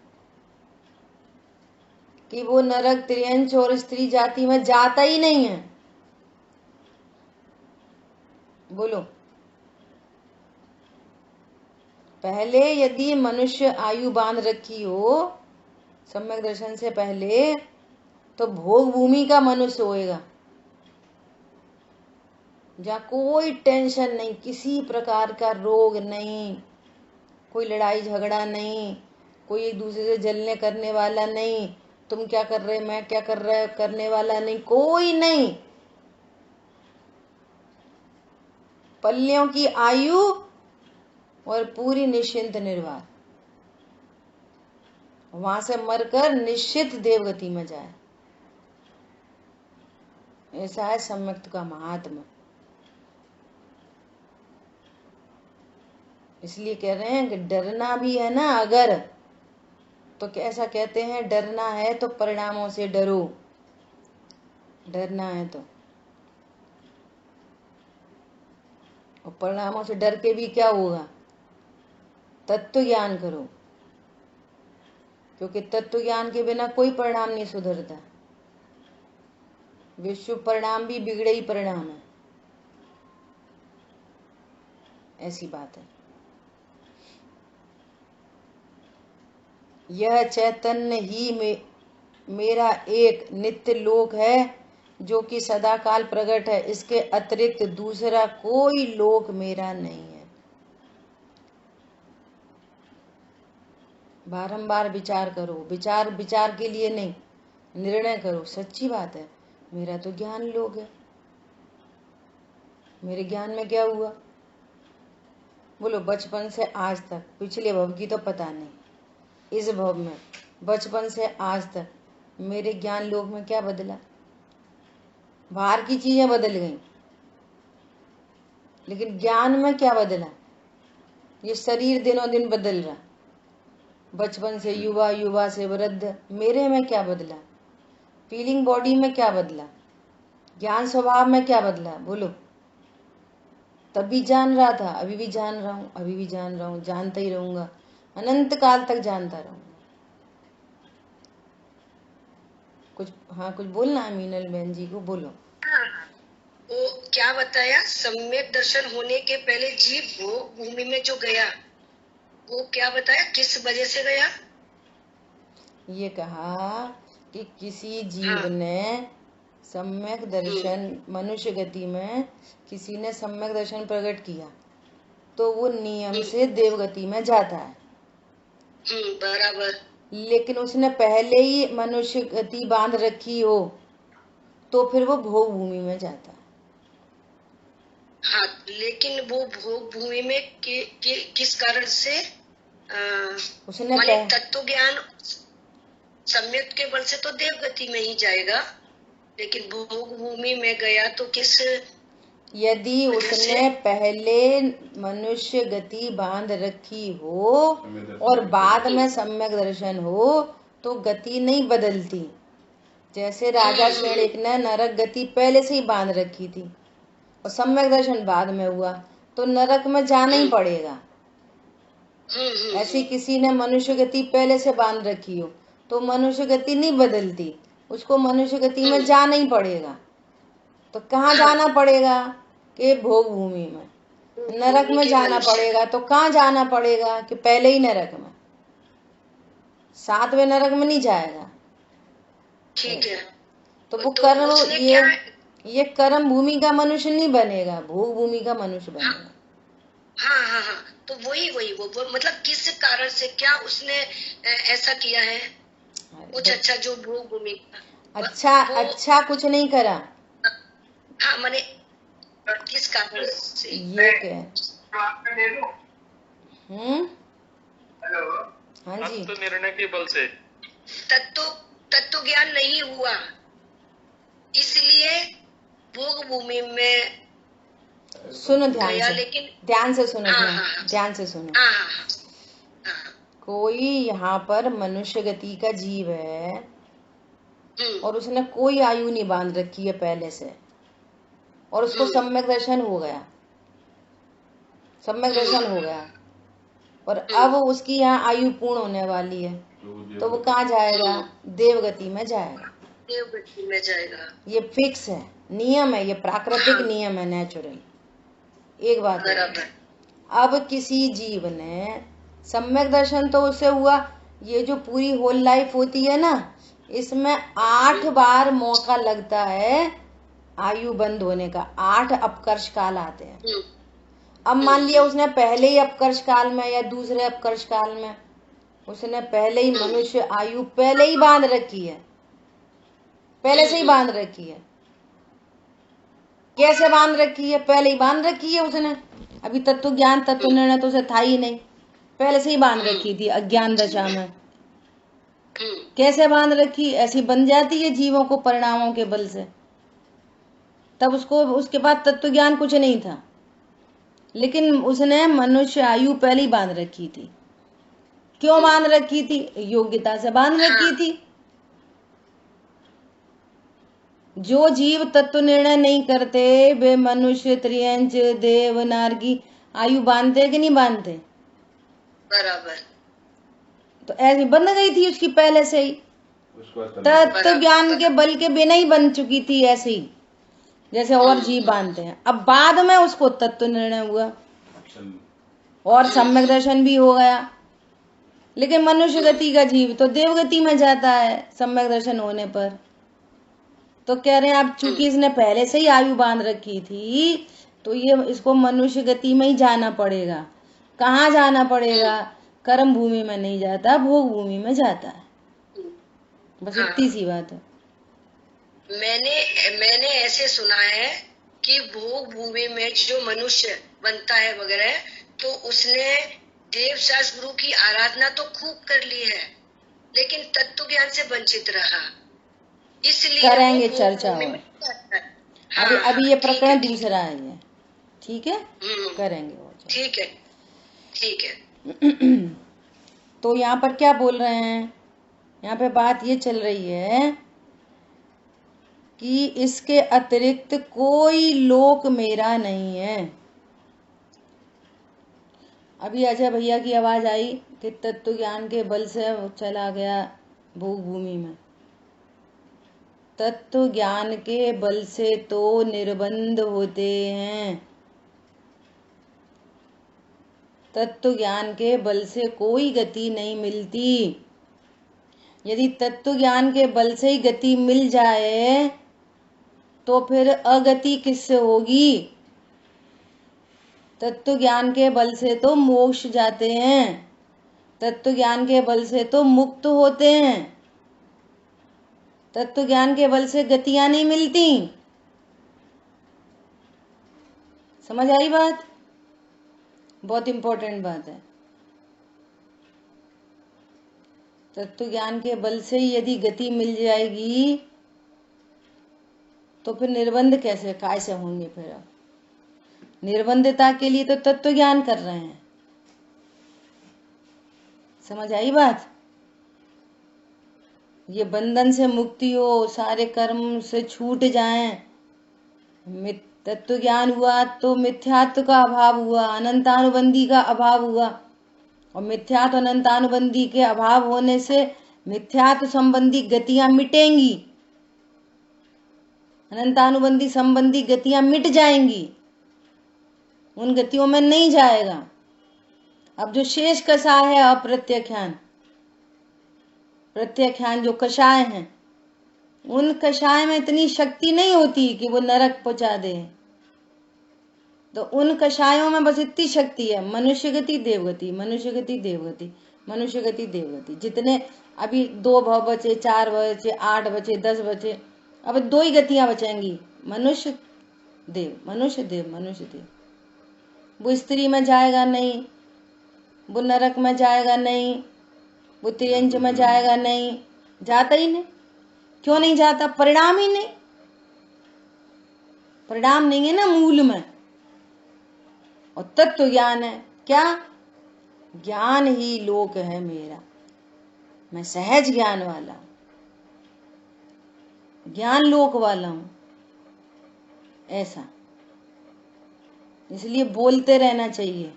कि वो नरक, त्रियंच और स्त्री जाति में जाता ही नहीं है। बोलो, पहले यदि मनुष्य आयु बांध रखी हो सम्यक दर्शन से पहले, तो भोग भूमि का मनुष्य होएगा, जहाँ कोई टेंशन नहीं, किसी प्रकार का रोग नहीं, कोई लड़ाई झगड़ा नहीं, कोई एक दूसरे से जलने करने वाला नहीं, तुम क्या कर रहे मैं क्या कर रहा करने वाला नहीं, कोई नहीं। पल्लियों की आयु और पूरी निश्चिंत निर्वाह, वहां से मरकर निश्चित देवगति में जाए। ऐसा है सम्यक्त का महात्मा। इसलिए कह रहे हैं कि डरना भी है ना अगर, तो कैसा कहते हैं, डरना है तो परिणामों से डरो। डरना है तो, और परिणामों से डर के भी क्या होगा? तत्व ज्ञान करो, क्योंकि तत्व ज्ञान के बिना कोई परिणाम नहीं सुधरता। विश्व परिणाम भी बिगड़े ही परिणाम है, ऐसी बात है। यह चैतन्य ही मेरा एक नित्य लोक है जो कि सदा काल प्रकट है, इसके अतिरिक्त दूसरा कोई लोक मेरा नहीं है। बारंबार विचार करो, विचार के लिए नहीं, निर्णय करो। सच्ची बात है, मेरा तो ज्ञान लोक है। मेरे ज्ञान में क्या हुआ? बोलो, बचपन से आज तक, पिछले भव की तो पता नहीं, इस भव में बचपन से आज तक मेरे ज्ञान लोक में क्या बदला? बाहर की चीजें बदल गई, लेकिन ज्ञान में क्या बदला? ये शरीर दिनों दिन बदल रहा, बचपन से युवा, युवा से वृद्ध, मेरे में क्या बदला? फीलिंग बॉडी में क्या बदला? ज्ञान स्वभाव में क्या बदला? बोलो। तब भी जान रहा था, अभी भी जान रहा हूँ, अभी भी जान रहा हूँ, जानता ही रहूंगा, अनंत काल तक जानता रहूंगा। कुछ, हाँ कुछ बोलना है मीनल बहन जी को, बोलो। वो क्या बताया, सम्यक दर्शन होने के पहले जीव भोग भूमि में जो गया, वो क्या बताया, किस वजह से गया? ये कहा कि किसी जीव हाँ। ने सम्यक दर्शन, मनुष्य गति में किसी ने सम्यक दर्शन प्रकट किया तो वो नियम से देवगति में जाता है। बराबर। लेकिन उसने पहले ही मनुष्य गति बांध रखी हो तो फिर वो भोग भूमि में जाता है। हाँ, लेकिन वो भोग भूमि में किस कारण से? उसने माने तत्व ज्ञान सम्यक के बल से तो देवगति में ही जाएगा, लेकिन भोग भूमि में गया तो किस? यदि उसने पहले मनुष्य गति बांध रखी हो और बाद में सम्यक दर्शन हो तो गति नहीं बदलती। जैसे राजा श्रेणिक ने नरक गति पहले से ही बांध रखी थी और सम्यक दर्शन बाद में हुआ तो नरक में जाना ही पड़ेगा। ऐसी किसी ने मनुष्य गति पहले से बांध रखी हो तो मनुष्य गति नहीं बदलती, उसको मनुष्य गति में जाना ही पड़ेगा। तो कहाँ जाना पड़ेगा? कि भोग भूमि में। नरक में जाना पड़ेगा तो कहाँ जाना पड़ेगा? कि पहले ही नरक में, 7वें नरक में नहीं जाएगा। ठीक है। तो वो कर्म, ये कर्म भूमि का मनुष्य नहीं बनेगा, भोग भूमि का मनुष्य बनेगा। हाँ, तो वही वो मतलब किस कारण से, क्या उसने ऐसा किया है? कुछ अच्छा जो भोग भूमि अच्छा कुछ नहीं करा। हाँ, माने किस कारण से? ये क्या? हाँ जी, तो निर्णय के बल से तत्व ज्ञान नहीं हुआ, इसलिए भोग भूमि में सुनो ध्यान से सुनो। ध्यान से सुनो। कोई यहाँ पर मनुष्य गति का जीव है और उसने कोई आयु नहीं बांध रखी है पहले से और उसको सम्यक दर्शन हो गया, और अब उसकी यहाँ आयु पूर्ण होने वाली है तो वो कहाँ जाएगा? देवगति में जाएगा। देवगति में जाएगा। ये फिक्स है, नियम है, ये प्राकृतिक नियम है, नेचुरल। एक बात है, अब किसी जीव ने सम्यक दर्शन तो उससे हुआ, ये जो पूरी होल लाइफ होती है ना, इसमें 8 बार मौका लगता है आयु बंद होने का। 8 अपकर्ष काल आते हैं। अब मान लिया उसने पहले ही अपकर्ष काल में या दूसरे अपकर्ष काल में उसने पहले ही मनुष्य आयु पहले ही बांध रखी है, पहले से ही बांध रखी है। कैसे बांध रखी है? पहले ही बांध रखी है उसने। अभी तत्व ज्ञान तत्व निर्णय तो उसे था ही नहीं, पहले से ही बांध रखी थी अज्ञान दशा में। कैसे बांध रखी? ऐसी बन जाती है जीवों को परिणामों के बल से। तब उसको उसके बाद तत्व ज्ञान कुछ नहीं था, लेकिन उसने मनुष्य आयु पहले ही बांध रखी थी। क्यों बांध रखी थी? योग्यता से बांध रखी थी। जो जीव तत्व निर्णय नहीं करते वे मनुष्य, त्रियंच, देव, नारकी आयु बांधते कि नहीं बांधते? बराबर। तो ऐसी बन गई थी उसकी पहले से ही, तत्व ज्ञान के बल के बिना ही बन चुकी थी, ऐसे ही जैसे और जीव बांधते हैं। अब बाद में उसको तत्व निर्णय हुआ और सम्यक दर्शन भी हो गया, लेकिन मनुष्य गति का जीव तो देवगति में जाता है सम्यक दर्शन होने पर। तो कह रहे हैं अब चूंकि इसने पहले से ही आयु बांध रखी थी तो ये इसको मनुष्य गति में ही जाना पड़ेगा। कहाँ जाना पड़ेगा? कर्म भूमि में नहीं जाता, भोग भूमि में जाता है। बस इतनी सी बात है। मैंने ऐसे सुना है कि भोग भूमि में जो मनुष्य बनता है वगैरह, तो उसने देव शास्त्र गुरु की आराधना तो खूब कर ली है, लेकिन तत्व ज्ञान से वंचित रहा, इसलिए करेंगे चर्चा। और अभी ये प्रकरण दूसरा है ये, ठीक है? करेंगे वो। ठीक है। तो यहाँ पर क्या बोल रहे हैं? यहाँ पे बात ये चल रही है कि इसके अतिरिक्त कोई लोक मेरा नहीं है। अभी अजय भैया की आवाज आई कि तत्व ज्ञान के बल से चला गया भोग भूमि में। तत्व ज्ञान के बल से तो निर्बंध होते हैं। तत्व ज्ञान के बल से कोई गति नहीं मिलती। यदि तत्व ज्ञान के बल से ही गति मिल जाए तो फिर अगति किससे होगी? तत्व ज्ञान के बल से तो मोक्ष जाते हैं, तत्व ज्ञान के बल से तो मुक्त होते हैं, तत्व ज्ञान के बल से गतियां नहीं मिलती। समझ आई बात? बहुत इंपॉर्टेंट बात है। तत्व ज्ञान के बल से ही यदि गति मिल जाएगी तो फिर निर्बंध कैसे होंगे? फिर अब निर्बंधता के लिए तो तत्व ज्ञान कर रहे हैं। समझ आई बात? ये बंधन से मुक्ति हो, सारे कर्म से छूट जाएं, तत्व ज्ञान हुआ तो मिथ्यात्व का अभाव हुआ, अनंतानुबंधी का अभाव हुआ, और मिथ्यात्व अनंतानुबंधी के अभाव होने से मिथ्यात्व संबंधी गतियां मिटेंगी, अनंतानुबंधी संबंधी गतियां मिट जाएंगी, उन गतियों में नहीं जाएगा। अब जो शेष कषाय है अप्रत्यख्यान, प्रत्यख्यान जो कषाय हैं, उन कषाय में इतनी शक्ति नहीं होती कि वो नरक पहुंचा दे। तो उन कषायों में बस इतनी शक्ति है, मनुष्य गति देवगति, मनुष्य गति देवगति, मनुष्य गति देवगति। जितने अभी 2 भव बचे, 4 बचे, 8 बचे, 10 बचे, अब 2 ही गतियां बचेंगी, मनुष्य देव, मनुष्य देव, मनुष्य देव। वो स्त्री में जाएगा नहीं, वो नरक में जाएगा नहीं, वो तिरंज में जाएगा नहीं, जाता ही नहीं। क्यों नहीं जाता? परिणाम ही नहीं, परिणाम नहीं है ना मूल में। और तत्व ज्ञान है क्या? ज्ञान ही लोक है मेरा, मैं सहज ज्ञान वाला हूं, ज्ञान लोक वाला हूं, ऐसा। इसलिए बोलते रहना चाहिए।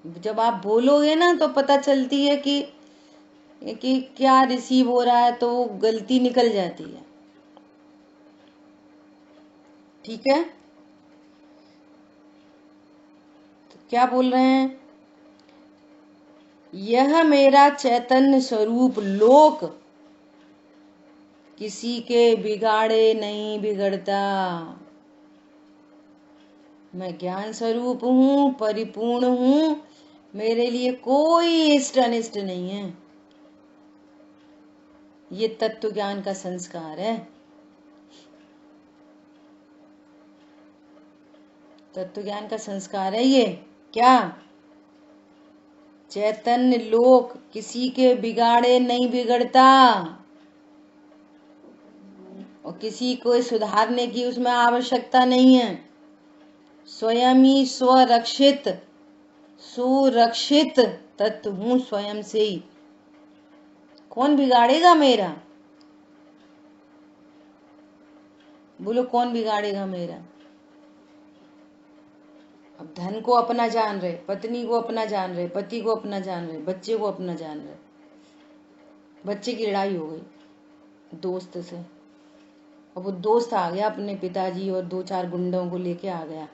जब आप बोलोगे ना तो पता चलती है कि क्या रिसीव हो रहा है, तो वो गलती निकल जाती है। ठीक है? तो क्या बोल रहे हैं? यह मेरा चैतन्य स्वरूप लोक किसी के बिगाड़े नहीं बिगड़ता। मैं ज्ञान स्वरूप हूं, परिपूर्ण हूं, मेरे लिए कोई इष्ट अनिष्ट नहीं है। ये तत्व ज्ञान का संस्कार है। तत्व ज्ञान का संस्कार है ये। क्या? चैतन्य लोक किसी के बिगाड़े नहीं बिगड़ता, और किसी को सुधारने की उसमें आवश्यकता नहीं है। स्वयं ही स्वरक्षित सुरक्षित तत्व हूं स्वयं से ही। कौन बिगाड़ेगा मेरा? बोलो, कौन बिगाड़ेगा मेरा? अब धन को अपना जान रहे, पत्नी को अपना जान रहे, पति को अपना जान रहे, बच्चे को अपना जान रहे। बच्चे की लड़ाई हो गई दोस्त से, अब वो दोस्त आ गया अपने पिताजी और 2-4 गुंडों को लेके आ गया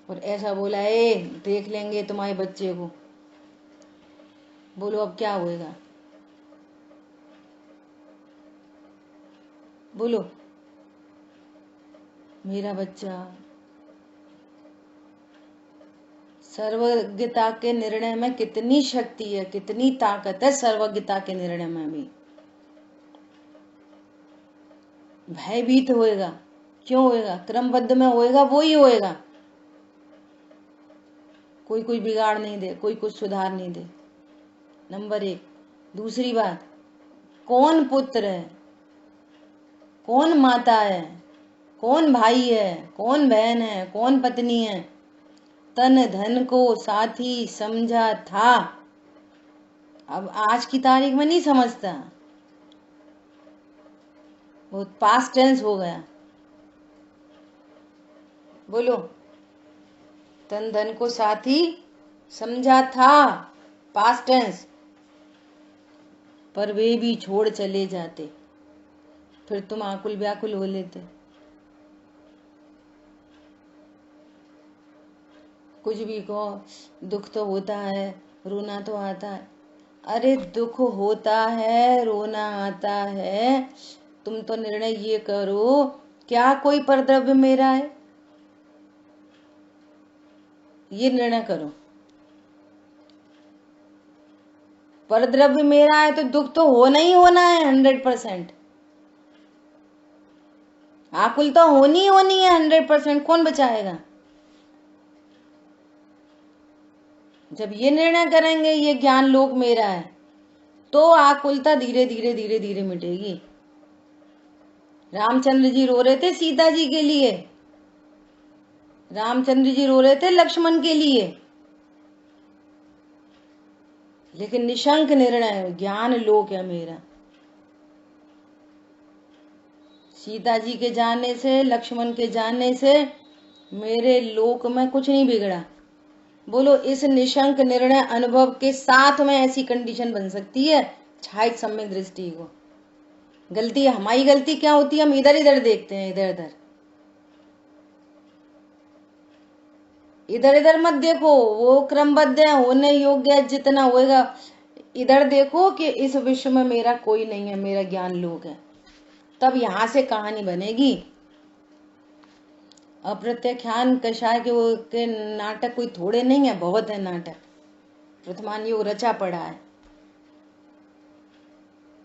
और ऐसा बोला, ए देख लेंगे तुम्हारे बच्चे को। बोलो अब क्या होएगा? बोलो, मेरा बच्चा। सर्वज्ञता के निर्णय में कितनी शक्ति है, कितनी ताकत है सर्वज्ञता के निर्णय में भी। भयभीत होएगा। क्यों होएगा? क्रमबद्ध में होएगा, वो ही होएगा। कोई बिगाड़ नहीं दे, कोई कुछ सुधार नहीं दे। नंबर 1। दूसरी बात, कौन पुत्र है, कौन माता है, कौन भाई है, कौन बहन है, कौन पत्नी है, तन धन को साथी समझा था। अब आज की तारीख में नहीं समझता, वो पास्ट टेंस हो गया। बोलो, तन धन को साथी समझा था, पास्ट टेंस। पर वे भी छोड़ चले जाते। फिर तुम आकुल व्याकुल हो लेते। कुछ भी कहो, दुख तो होता है, रोना तो आता है। अरे दुख होता है, रोना आता है, तुम तो निर्णय ये करो, क्या कोई परद्रव्य मेरा है? ये निर्णय करो। परद्रव्य मेरा है तो दुख तो होना ही होना है 100%। आकुल तो होनी होनी है 100%। कौन बचाएगा? जब ये निर्णय करेंगे ये ज्ञान लोक मेरा है, तो आकुलता धीरे धीरे धीरे धीरे मिटेगी। रामचंद्र जी रो रहे थे सीता जी के लिए, रामचंद्र जी रो रहे थे लक्ष्मण के लिए, लेकिन निशंक निर्णय, ज्ञान लोक है मेरा। सीता जी के जाने से, लक्ष्मण के जाने से मेरे लोक में कुछ नहीं बिगड़ा। बोलो, इस निशंक निर्णय अनुभव के साथ में ऐसी कंडीशन बन सकती है छायित सम्यक दृष्टि को। गलती, हमारी गलती क्या होती है? हम इधर इधर देखते हैं, इधर इधर। इधर इधर मत देखो, वो क्रमबद्ध है, होने योग्य है, जितना होएगा। इधर देखो कि इस विश्व में मेरा कोई नहीं है, मेरा ज्ञान लोक है। तब यहां से कहानी बनेगी। अप्रत्याख्यान कषाय के नाटक कोई थोड़े नहीं है, बहुत है नाटक। प्रथमान योग रचा पड़ा है,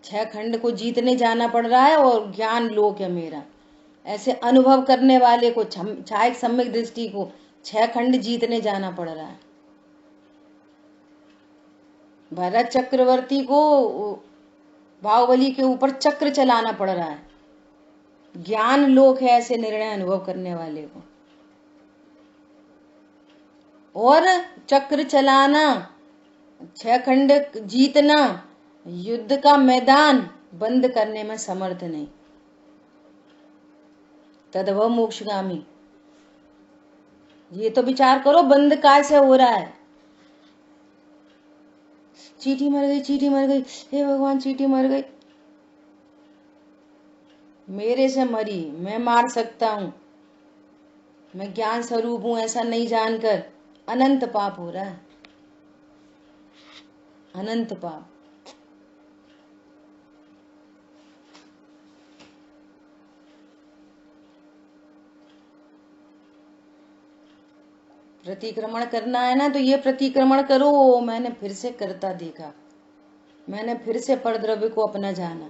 6 खंड को जीतने जाना पड़ रहा है, और ज्ञान लोक है मेरा। ऐसे अनुभव करने वाले को, छायक सम्यक दृष्टि को 6 खंड जीतने जाना पड़ रहा है। भरत चक्रवर्ती को बाहुबली के ऊपर चक्र चलाना पड़ रहा है। ज्ञान लोक है ऐसे निर्णय अनुभव करने वाले को। और चक्र चलाना, 6 खंड जीतना, युद्ध का मैदान बंद करने में समर्थ नहीं, तदव मोक्षगामी। ये तो विचार करो, बंद काय से हो रहा है? चींटी मर गई, चींटी मर गई, हे भगवान चींटी मर गई। मेरे से मरी, मैं मार सकता हूं, मैं ज्ञान स्वरूप हूं ऐसा नहीं जानकर अनंत पाप हो रहा है, अनंत पाप। प्रतिक्रमण करना है ना, तो ये प्रतिक्रमण करो। मैंने फिर से करता देखा, मैंने फिर से परद्रव्य को अपना जाना,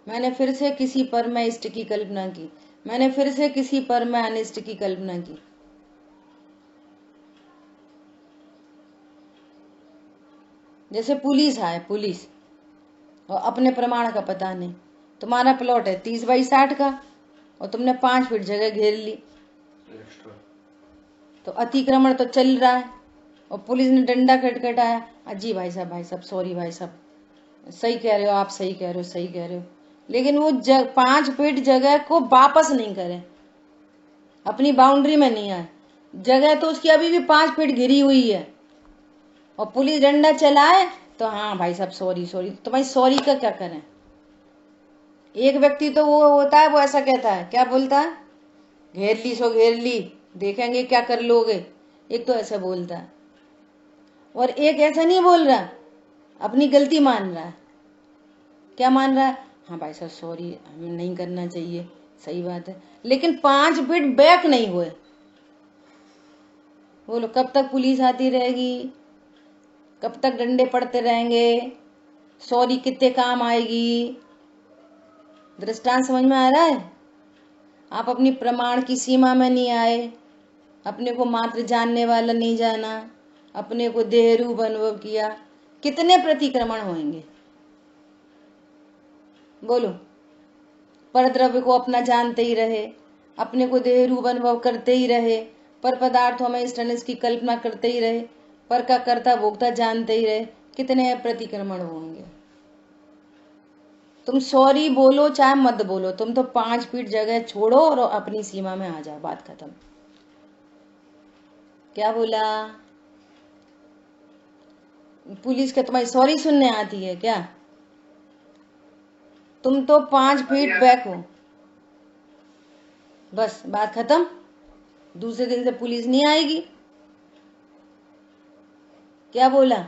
मैंने फिर से किसी पर मैं इष्ट की कल्पना की, मैंने फिर से किसी पर मैं अनिष्ट की कल्पना की। जैसे पुलिस आए, पुलिस और अपने प्रमाण का पता नहीं। तुम्हारा प्लॉट है 30x60 का और तुमने 5 फीट जगह घेर ली, तो अतिक्रमण तो चल रहा है और पुलिस ने डंडा खटखटाया, अजी भाई साहब सॉरी भाई साहब, सही कह रहे हो आप, सही कह रहे हो, सही कह रहे हो। लेकिन वो 5 फीट जगह को वापस नहीं करे, अपनी बाउंड्री में नहीं आए। जगह तो उसकी अभी भी 5 फीट घिरी हुई है और पुलिस डंडा चलाए तो हाँ भाई साहब सॉरी सॉरी। तो भाई सॉरी का क्या करें? एक व्यक्ति तो वो होता है, वो ऐसा कहता है, क्या बोलता है, घेर ली सो घेर ली, देखेंगे क्या कर लोगे। एक तो ऐसा बोलता है, और एक ऐसा नहीं बोल रहा, अपनी गलती मान रहा है। क्या मान रहा है? हाँ भाई साहब सॉरी, हमें नहीं करना चाहिए, सही बात है, लेकिन 5 फीट बैक नहीं हुए। बोलो कब तक पुलिस आती रहेगी, कब तक डंडे पड़ते रहेंगे, सॉरी कितने काम आएगी? दृष्टांत समझ में आ रहा है? आप अपनी प्रमाण की सीमा में नहीं आए, अपने को मात्र जानने वाला नहीं जाना, अपने को देह रूप अनुभव किया, कितने प्रतिक्रमण होंगे? बोलो, परद्रव्य को अपना जानते ही रहे, अपने को देह रूप अनुभव करते ही रहे, पर पदार्थों में इष्ट अनिष्ट की कल्पना करते ही रहे, पर का कर्ता भोक्ता जानते ही रहे, कितने प्रतिक्रमण होंगे? तुम सॉरी बोलो चाहे मत बोलो, तुम तो 5 फीट जगह छोड़ो और अपनी सीमा में आ जाओ, बात खत्म। क्या बोला? पुलिस के तुम्हारी सॉरी सुनने आती है क्या? तुम तो 5 फीट बैक हो। बस बात खत्म। दूसरे दिन से पुलिस नहीं आएगी। क्या बोला?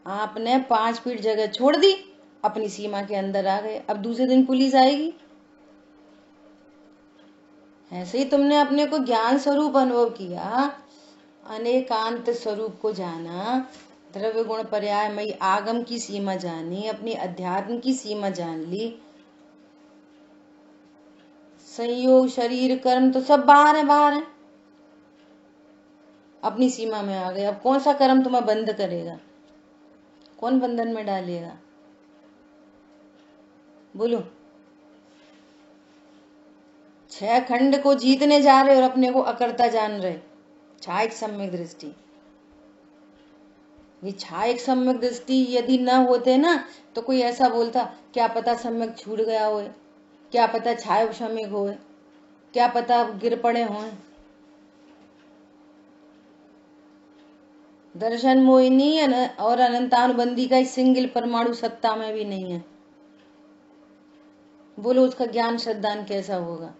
आपने 5 फीट जगह छोड़ दी, अपनी सीमा के अंदर आ गए, अब दूसरे दिन पुलिस आएगी। ऐसे ही तुमने अपने को ज्ञान स्वरूप अनुभव किया, अनेकांत स्वरूप को जाना, द्रव्य गुण पर्यायमयी आगम की सीमा जानी, अपनी अध्यात्म की सीमा जान ली, संयोग शरीर कर्म तो सब बाहर है, बाहर है, अपनी सीमा में आ गए। अब कौन सा कर्म तुम्हें बंद करेगा? कौन बंधन में डालेगा? बोलो। 6 खंड को जीतने जा रहे और अपने को अकर्ता जान रहे। छायक सम्यक दृष्टि। ये छायक सम्यक दृष्टि यदि न होते ना तो कोई ऐसा बोलता, क्या पता सम्यक छूट गया होए, क्या पता छाय सम्यक होए, क्या पता गिर पड़े होए। दर्शन मोहिनी और अनंतानुबंधी का सिंगल परमाणु सत्ता में भी नहीं है। बोलो उसका ज्ञान श्रद्धान कैसा होगा?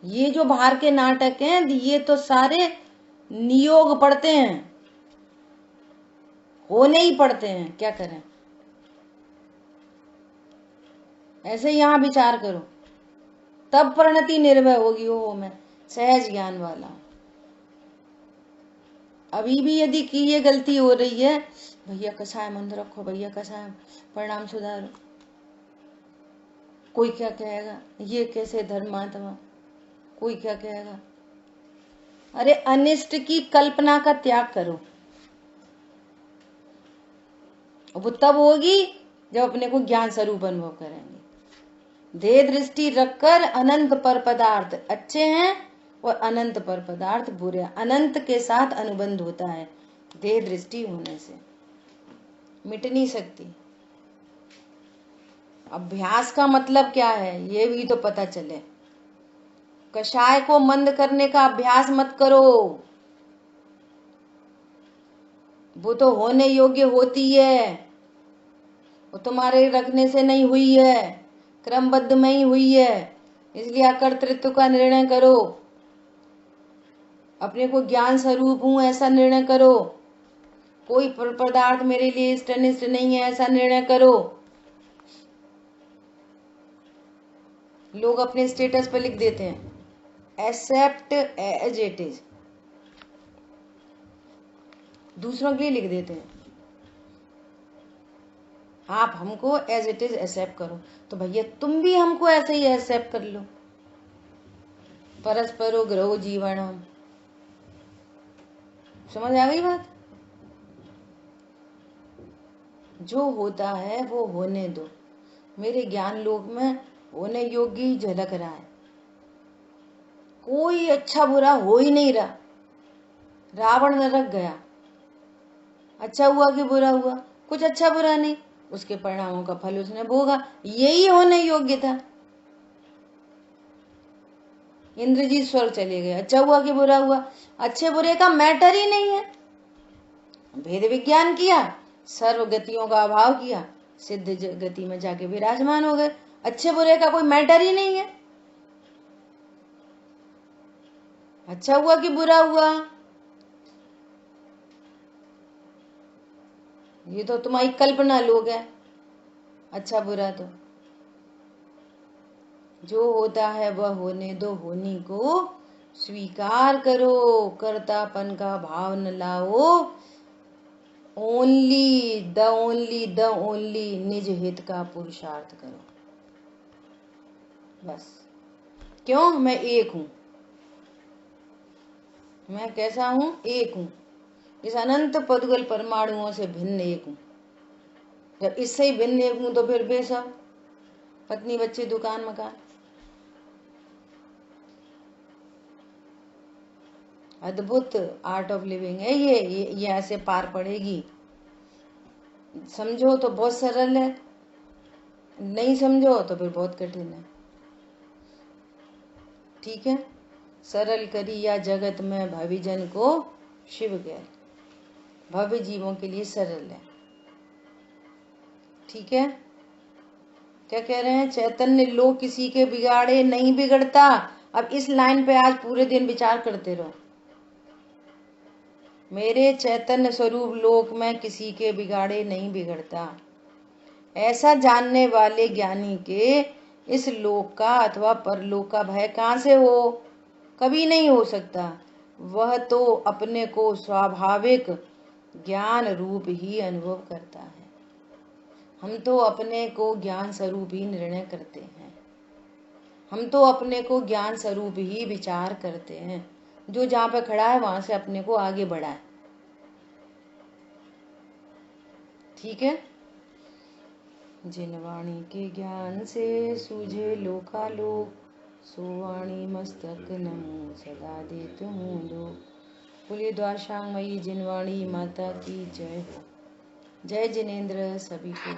ये जो बाहर के नाटक हैं ये तो सारे नियोग पढ़ते हैं, होने ही पड़ते हैं, क्या करें। ऐसे यहाँ विचार करो, तब परिणति निर्भय होगी। वो मैं सहज ज्ञान वाला। अभी भी यदि की ये गलती हो रही है, भैया कसाय मंद रखो, भैया कसाय परिणाम सुधारो, कोई क्या कहेगा, ये कैसे धर्मात्मा, कोई क्या कहेगा। अरे अनिष्ट की कल्पना का त्याग करो। वो तब होगी जब अपने को ज्ञान स्वरूप अनुभव करेंगे। देह दृष्टि रखकर अनंत पर पदार्थ अच्छे हैं और अनंत पर पदार्थ बुरे। अनंत के साथ अनुबंध होता है देह दृष्टि होने से, मिट नहीं सकती। अभ्यास का मतलब क्या है ये भी तो पता चले। कषाय को मंद करने का अभ्यास मत करो, वो तो होने योग्य होती है, वो तुम्हारे रखने से नहीं हुई है, क्रमबद्ध में ही हुई है। इसलिए अकर्तृत्व का निर्णय करो, अपने को ज्ञान स्वरूप हूं ऐसा निर्णय करो। कोई पदार्थ मेरे लिए इष्ट अनिष्ट नहीं है ऐसा निर्णय करो। लोग अपने स्टेटस पर लिख देते हैं एक्सेप्ट एज इट इज, दूसरों के लिए लिख देते हैं आप हमको एज इट इज एक्सेप्ट करो। तो भैया तुम भी हमको ऐसे ही एक्सेप्ट कर लो। परस्परो ग्रहो जीवनम, समझ आ गई बात? जो होता है वो होने दो। मेरे ज्ञान लोक में होने योग्य ही झलक रहा है, कोई अच्छा बुरा हो ही नहीं रहा। रावण नरक गया, अच्छा हुआ कि बुरा हुआ? कुछ अच्छा बुरा नहीं, उसके परिणामों का फल उसने भोगा, यही होने योग्य था। इंद्रजीत स्वर्ग चले गए, अच्छा हुआ कि बुरा हुआ? अच्छे बुरे का मैटर ही नहीं है। भेद विज्ञान किया, सर्व गतियों का अभाव किया, सिद्ध गति में जाके विराजमान हो गए। अच्छे बुरे का कोई मैटर ही नहीं है। अच्छा हुआ कि बुरा हुआ, ये तो तुम्हारी कल्पना लोग है। अच्छा बुरा तो जो होता है वह होने दो, होनी को स्वीकार करो, कर्तापन का भाव न लाओ। ओनली द ओनली निज हित का पुरुषार्थ करो बस। क्यों? मैं एक हूं। मैं कैसा हूं? एक हूं, इस अनंत पदगल परमाणुओं से भिन्न एक हूं। जब इससे ही भिन्न एक हूं तो फिर बेसब पत्नी बच्चे दुकान मकान। अद्भुत आर्ट ऑफ लिविंग है ये ऐसे पार पड़ेगी। समझो तो बहुत सरल है, नहीं समझो तो फिर बहुत कठिन है। ठीक है, सरल करी या जगत में भविजन को शिव गैर, भव्य जीवों के लिए सरल है। ठीक है, क्या कह रहे हैं? चैतन्य लोक किसी के बिगाड़े नहीं बिगड़ता। अब इस लाइन पे आज पूरे दिन विचार करते रहो। मेरे चैतन्य स्वरूप लोक में किसी के बिगाड़े नहीं बिगड़ता। ऐसा जानने वाले ज्ञानी के इस लोक का अथवा परलोक का भय कहाँ से हो? कभी नहीं हो सकता। वह तो अपने को स्वाभाविक ज्ञान रूप ही अनुभव करता है। हम तो अपने को ज्ञान स्वरूप ही निर्णय करते हैं। हम तो अपने को ज्ञान स्वरूप ही विचार करते हैं। जो जहाँ पे खड़ा है वहां से अपने को आगे बढ़ाए। ठीक है। जिनवाणी के ज्ञान से सूझे लोकालोक, सोवाणी मस्तक नमो सदा देत मुंदो। बोलिए द्वारशांगमयी जिनवाणी माता की जय हो। जय जिनेन्द्र सभी को।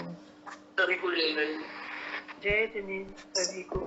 जय जिनेन्द्र सभी को।